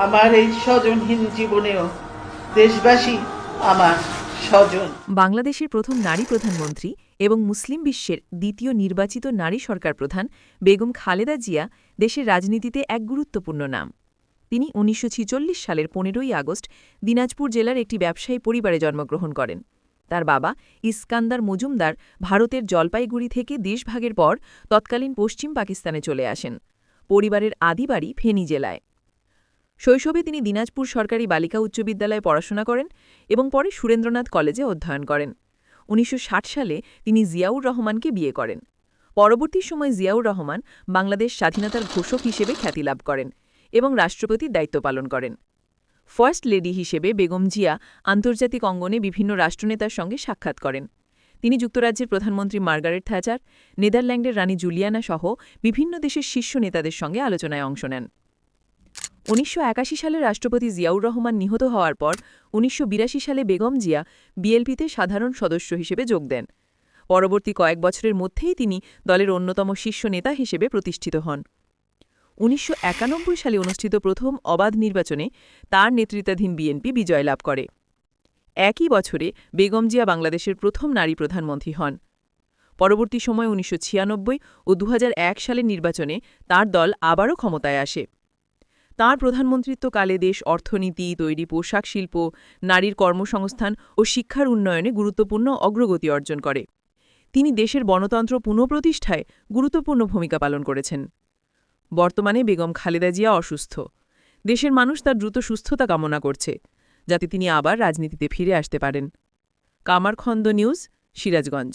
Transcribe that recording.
আমার এই স্বজনহীন জীবনেও দেশবাসী আমার স্বজন। বাংলাদেশের প্রথম নারী প্রধানমন্ত্রী এবং মুসলিম বিশ্বের দ্বিতীয় নির্বাচিত নারী সরকার প্রধান বেগম খালেদা জিয়া দেশের রাজনীতিতে এক গুরুত্বপূর্ণ নাম। তিনি ১৯৪৬ সালের ১৫ই আগস্ট দিনাজপুর জেলার একটি ব্যবসায়ী পরিবারে জন্মগ্রহণ করেন। তার বাবা ইস্কান্দার মজুমদার ভারতের জলপাইগুড়ি থেকে দেশভাগের পর তৎকালীন পশ্চিম পাকিস্তানে চলে আসেন। পরিবারের আদি বাড়ি ফেনী জেলায়। শৈশবে তিনি দিনাজপুর সরকারি বালিকা উচ্চ বিদ্যালয়ে পড়াশোনা করেন এবং পরে সুরেন্দ্রনাথ কলেজে অধ্যয়ন করেন। ১৯৬০ সালে তিনি জিয়াউর রহমানকে বিয়ে করেন। পরবর্তী সময়ে জিয়াউর রহমান বাংলাদেশ স্বাধীনতার ঘোষক হিসেবে খ্যাতি লাভ করেন এবং রাষ্ট্রপতির দায়িত্ব পালন করেন। ফার্স্ট লেডি হিসেবে বেগম জিয়া আন্তর্জাতিক অঙ্গনে বিভিন্ন রাষ্ট্রনেতার সঙ্গে সাক্ষাৎ করেন। তিনি যুক্তরাজ্যের প্রধানমন্ত্রী মার্গারেট থ্যাচার, নেদারল্যান্ডের রানী জুলিয়ানা সহ বিভিন্ন দেশের শীর্ষ নেতাদের সঙ্গে আলোচনায় অংশ নেন। ১৯৮১ সালে রাষ্ট্রপতি জিয়াউর রহমান নিহত হওয়ার পর ১৯৮২ সালে বেগম জিয়া বিএলপিতে সাধারণ সদস্য হিসেবে যোগ দেন। পরবর্তী কয়েক বছরের মধ্যেই তিনি দলের অন্যতম শীর্ষ নেতা হিসেবে প্রতিষ্ঠিত হন। ১৯৯১ সালে অনুষ্ঠিত প্রথম অবাধ নির্বাচনে তার নেতৃত্বাধীন বিএনপি বিজয় লাভ করে। একই বছরে বেগম জিয়া বাংলাদেশের প্রথম নারী প্রধানমন্ত্রী হন। পরবর্তী সময়ে ১৯৯৬ ও ২০০১ সালের নির্বাচনে তার দল আবারও ক্ষমতায় আসে। তাঁর প্রধানমন্ত্রিত্বকালে দেশ অর্থনীতি, তৈরি পোশাক শিল্প, নারীর কর্মসংস্থান ও শিক্ষার উন্নয়নে গুরুত্বপূর্ণ অগ্রগতি অর্জন করে। তিনি দেশের গণতন্ত্র পুনঃপ্রতিষ্ঠায় গুরুত্বপূর্ণ ভূমিকা পালন করেছেন। বর্তমানে বেগম খালেদা জিয়া অসুস্থ। দেশের মানুষ তার দ্রুত সুস্থতা কামনা করছে, যাতে তিনি আবার রাজনীতিতে ফিরে আসতে পারেন। কামারখন্দ নিউজ, সিরাজগঞ্জ।